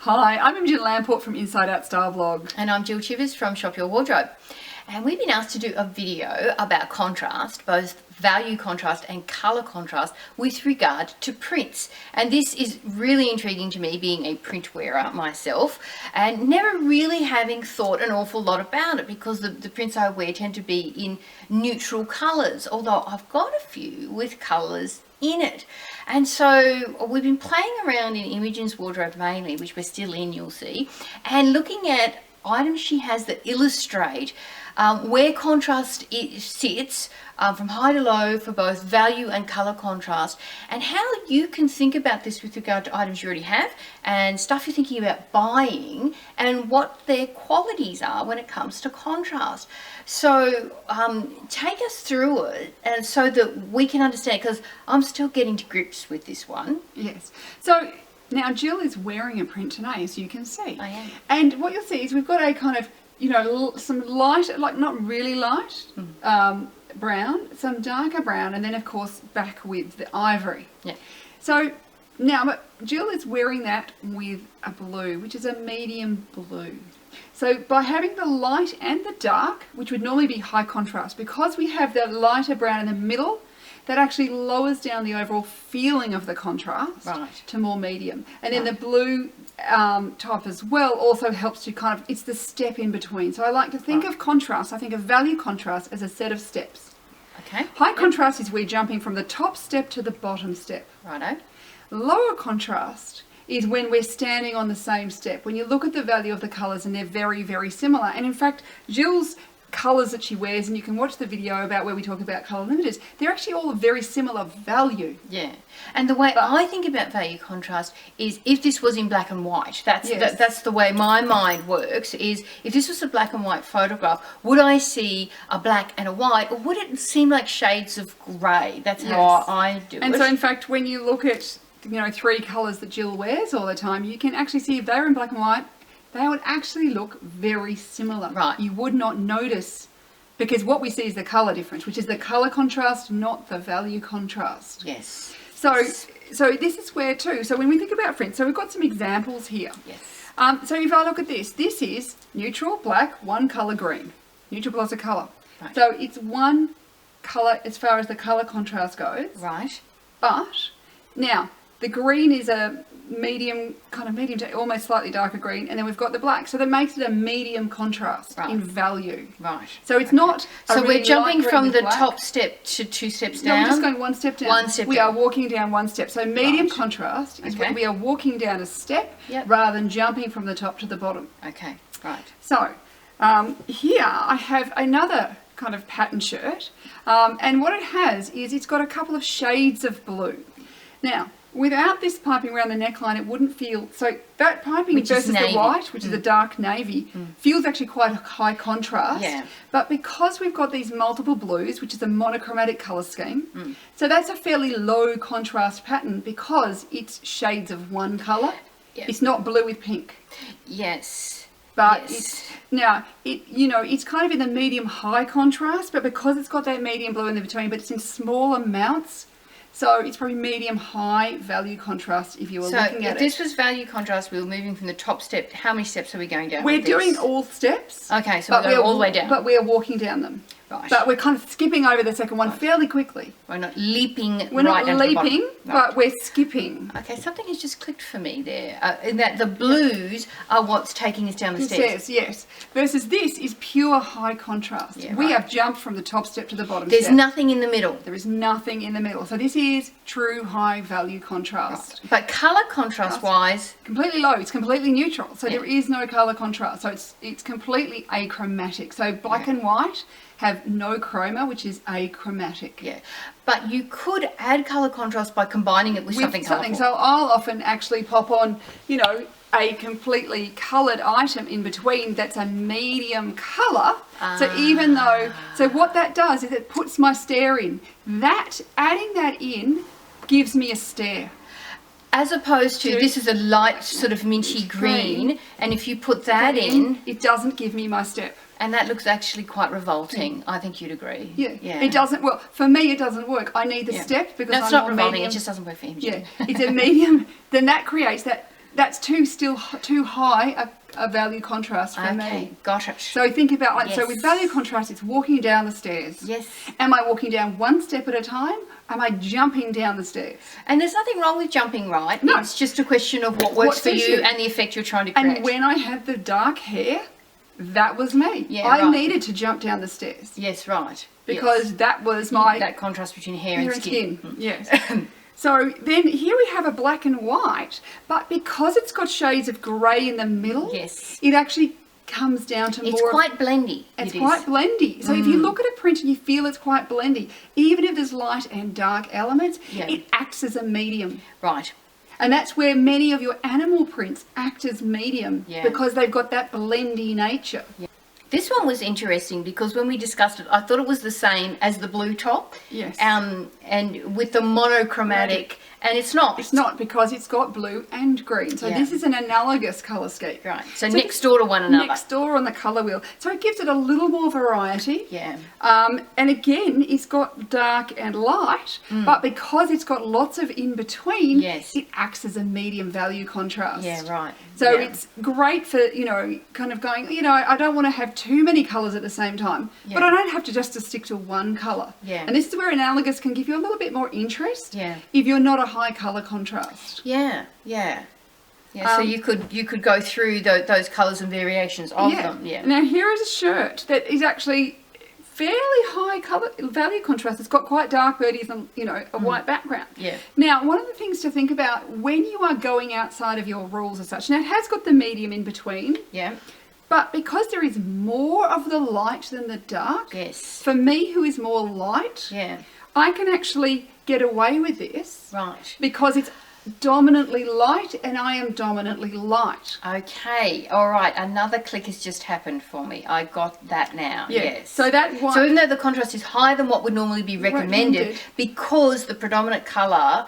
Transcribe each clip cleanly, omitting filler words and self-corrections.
Hi, I'm Imogen Lamport from Inside Out Style Blog. And I'm Jill Chivers from Shop Your Wardrobe. And we've been asked to do a video about contrast, both value contrast and colour contrast with regard to prints. And this is really intriguing to me, being a print wearer myself, and never really having thought an awful lot about it, because the prints I wear tend to be in neutral colours, although I've got a few with colours in it. And so we've been playing around in Imogen's wardrobe mainly, which we're still in, you'll see, and looking at items she has that illustrate where contrast sits from high to low for both value and colour contrast, and how you can think about this with regard to items you already have and stuff you're thinking about buying, and what their qualities are when it comes to contrast. So take us through it, and so that we can understand, because I'm still getting to grips with this one. Yes. So now Jill is wearing a print today, as you can see. I am. And what you'll see is we've got a kind of, you know, some light, like not really light, brown, some darker brown, and then of course back with the ivory. Yeah. So now, but Jill is wearing that with a blue, which is a medium blue. So by having the light and the dark, which would normally be high contrast, because we have the lighter brown in the middle, that actually lowers down the overall feeling of the contrast to more medium. And then the blue type as well also helps to kind of, it's the step in between. So I like to think of contrast, I think of value contrast as a set of steps. Okay. High contrast is we're jumping from the top step to the bottom step. Righto. Lower contrast is when we're standing on the same step. When you look at the value of the colours, and they're very, very similar. And in fact, Jill's colours that she wears, and you can watch the video about where we talk about colour limiters, they're actually all very similar value. Yeah. And the way I think about value contrast is, if this was in black and white, that's the way my mind works, is if this was a black and white photograph, would I see a black and a white, or would it seem like shades of grey? That's how I do it. And so in fact, when you look at, you know, three colours that Jill wears all the time, you can actually see if they were in black and white, they would actually look very similar. Right. You would not notice, because what we see is the colour difference, which is the colour contrast, not the value contrast. Yes. So this is where too, so when we think about prints, so we've got some examples here. Yes. So if I look at this is neutral black, one colour green. Neutral plus a colour. Right. So it's one colour as far as the colour contrast goes. Right. But now the green is a medium to almost slightly darker green, and then we've got the black, so that makes it a medium contrast in value. Right. So it's not so really we're jumping from the black. Top step to two steps down. No, we're just going one step down. One step we down. are walking down one step. So medium contrast is when we are walking down a step rather than jumping from the top to the bottom. Okay. Right. So here I have another kind of pattern shirt, and what it has is it's got a couple of shades of blue. Now, without this piping around the neckline, it wouldn't feel, so that piping versus the white, which is a dark navy, feels actually quite a high contrast. Yeah. But because we've got these multiple blues, which is a monochromatic colour scheme, so that's a fairly low contrast pattern because it's shades of one colour. Yeah. It's not blue with pink. Yes. But it's kind of in the medium high contrast, but because it's got that medium blue in the between, but it's in small amounts, so it's probably medium high value contrast if you were looking at it. So if this was value contrast, we were moving from the top step. How many steps are we going down? We're doing all steps. Okay, so we're going all the way down. But we are walking down them. Right. But we're kind of skipping over the second one fairly quickly. We're not leaping. We're not leaping, but we're skipping. Okay, something has just clicked for me there. In that the blues are what's taking us down the stairs. Yes. Versus this is pure high contrast. Yeah, we have jumped from the top step to the bottom There's step. nothing in the middle. There is nothing in the middle. So this is true high value contrast. Right. But colour contrast wise, completely low. It's completely neutral. So there is no colour contrast. So it's completely achromatic. So black and white have no chroma, which is achromatic. Yeah. But you could add colour contrast by combining it with something colourful. So I'll often actually pop on, you know, a completely coloured item in between that's a medium colour. So even though, so what that does is it puts my stare in. Adding that in gives me a stare. As opposed to, this is a light sort of minty green, and if you put that in, it doesn't give me my step. And that looks actually quite revolting. I think you'd agree. Yeah. It doesn't, well, for me it doesn't work. I need the step because it's I'm not more revolting, medium. it just doesn't work for him. Yeah, it's a medium, then that creates that that's too high a value contrast for me. Got it. So think about, like, so Yes. with value contrast, it's walking down the stairs. Yes. Am I walking down one step at a time? Am I jumping down the stairs? And there's nothing wrong with jumping, right? No. It's just a question of what works for suits you you. and the effect you're trying to create. And when I had the dark hair, that was me. Yeah, I right. needed to jump down the stairs Yes, right. because that was my that contrast between hair and skin. Yes. So then here we have a black and white, but because it's got shades of grey in the middle, Yes. it actually comes down to It's more. quite blendy. It's It quite is. blendy. So if you look at a print and you feel it's quite blendy, even if there's light and dark elements, Yeah. it acts as a medium. Right. And that's where many of your animal prints act as medium Yeah. because they've got that blendy nature. This one was interesting because when we discussed it, I thought it was the same as the blue top. Yes. And with the monochromatic, and it's not. It's not, because it's got blue and green. So Yeah. this is an analogous colour scheme. Right. So next door to one another. Next door on the colour wheel. So it gives it a little more variety. Yeah. And again, it's got dark and light, but because it's got lots of in between, Yes. it acts as a medium value contrast. Yeah, right. So Yeah. it's great for, kind of going, I don't want to have too many colours at the same time, but I don't have to just to stick to one colour. Yeah. And this is where analogous can give you a little bit more interest Yeah. if you're not a high colour contrast. Yeah, yeah. Yeah, so you could go through those colours and variations of them. Yeah. Now here is a shirt that is actually fairly high colour value contrast. It's got quite dark birdies and a white background. Yeah. Now one of the things to think about when you are going outside of your rules as such. Now it has got the medium in between, Yeah. but because there is more of the light than the dark. Yes. For me, who is more light, Yeah. I can actually get away with this Right. because it's dominantly light and I am dominantly light. Okay. All right. Another click has just happened for me. I got that now. Yeah. Yes. So that one. So even though the contrast is higher than what would normally be recommended, Recommended. because the predominant colour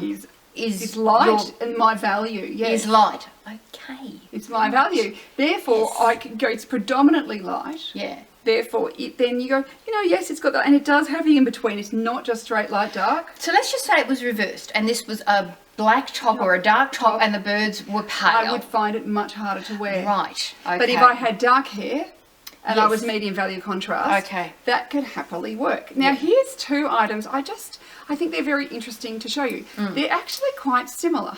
is is light and my value. Yes. is light. Okay. It's my value. Therefore, Yes. I can go. It's predominantly light. Yeah. Therefore, then you go. Yes, it's got that, and it does have the in between. It's not just straight light dark. So let's just say it was reversed, and this was a black top or a dark top, and the birds were pale. I would find it much harder to wear. Right. Okay. But if I had dark hair and I Yes. was medium value contrast, Okay. that could happily work. Now, here's two items. I think they're very interesting to show you. They're actually quite similar.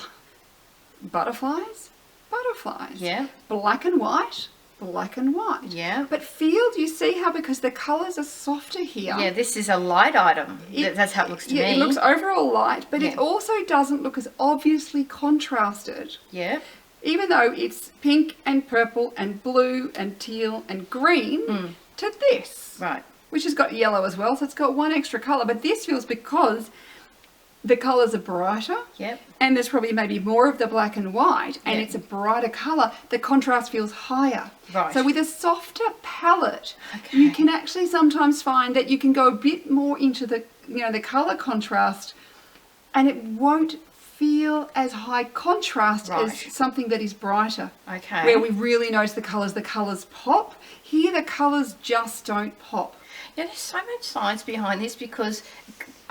Butterflies. Yeah. Black and white. Yeah. But field, you see how because the colours are softer here. Yeah, this is a light item. That's how it looks to me. It looks overall light, but it Yeah. also doesn't look as obviously contrasted. Yeah. Even though it's pink and purple and blue and teal and green to this, Right. which has got yellow as well, so it's got one extra colour. But this feels because the colours are brighter. Yep. And there's probably maybe more of the black and white, and Yeah. it's a brighter colour. The contrast feels higher. Right. So with a softer palette, you Okay. can actually sometimes find that you can go a bit more into the the colour contrast, and it won't feel as high contrast Right. as something that is brighter. Okay. Where we really notice the colours pop. Here the colours just don't pop. Yeah, there's so much science behind this because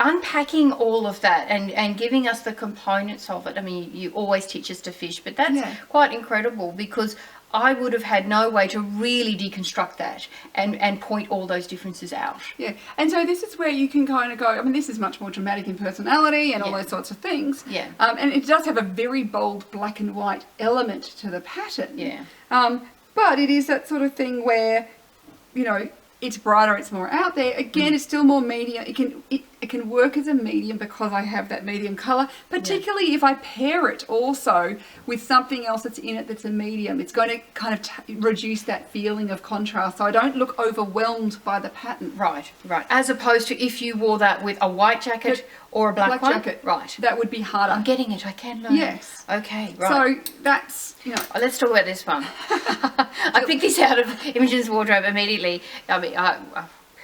unpacking all of that and giving us the components of it. I mean, you always teach us to fish, but that's Yeah. quite incredible because I would have had no way to really deconstruct that and point all those differences out. Yeah, and so this is where you can kind of go, I mean, this is much more dramatic in personality and all Yeah. those sorts of things. Yeah. And it does have a very bold black and white element to the pattern. Yeah. But it is that sort of thing where, it's brighter, it's more out there. Again, it's still more medium. It can work as a medium because I have that medium colour, particularly if I pair it also with something else that's in it that's a medium. It's going to kind of reduce that feeling of contrast so I don't look overwhelmed by the pattern. Right, right. As opposed to if you wore that with a white jacket or a black one. jacket. Right. That would be harder. I'm getting it. I can learn. Yes. Okay, right. So that's, Oh, let's talk about this one. I picked this out of Imogen's wardrobe immediately. I mean,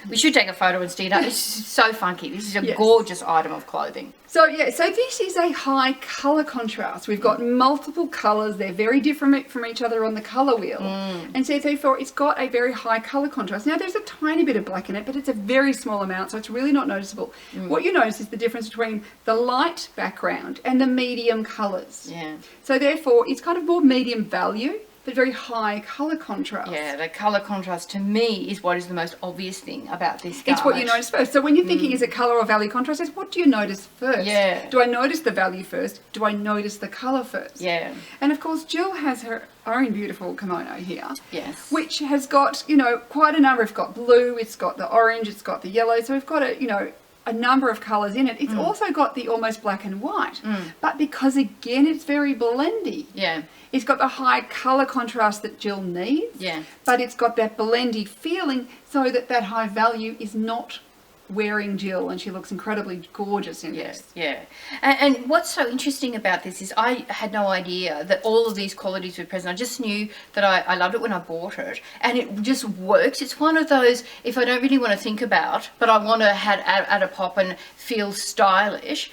We should take a photo and stick it up. It's so funky. This is a Yes. gorgeous item of clothing. So yeah, so this is a high colour contrast. We've got multiple colours. They're very different from each other on the colour wheel. And so therefore it's got a very high colour contrast. Now there's a tiny bit of black in it, but it's a very small amount, so it's really not noticeable. What you notice is the difference between the light background and the medium colours. Yeah. So therefore it's kind of more medium value, but very high colour contrast. Yeah, the colour contrast to me is what is the most obvious thing about this garment. It's what you notice first. So when you're thinking, is it colour or value contrast, it's what do you notice first? Yeah. Do I notice the value first? Do I notice the colour first? Yeah. And of course, Jill has her own beautiful kimono here. Yes. Which has got, quite a number. It's got blue, it's got the orange, it's got the yellow. So we've got a number of colours in it. It's also got the almost black and white. But because, again, it's very blendy. Yeah. It's got the high colour contrast that Jill needs. Yeah. But it's got that blendy feeling so that high value is not wearing Jill, and she looks incredibly gorgeous in this. Yeah. And what's so interesting about this is I had no idea that all of these qualities were present. I just knew that I loved it when I bought it, and it just works. It's one of those, if I don't really want to think about, but I want to add a pop and feel stylish,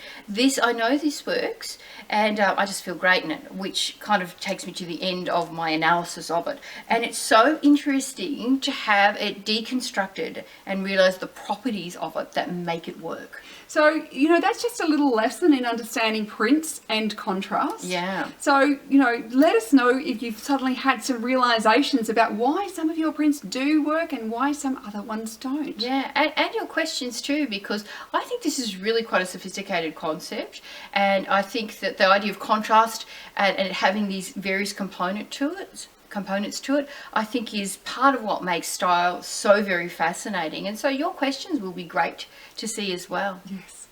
I know this works, and I just feel great in it, which kind of takes me to the end of my analysis of it. And it's so interesting to have it deconstructed and realise the properties of it that make it work. So, that's just a little lesson in understanding prints and contrast. Yeah. So, let us know if you've suddenly had some realizations about why some of your prints do work and why some other ones don't. Yeah, and your questions too, because I think this is really quite a sophisticated concept, and I think that the idea of contrast and having these various components to it, I think is part of what makes style so very fascinating. And so your questions will be great to see as well. Yes.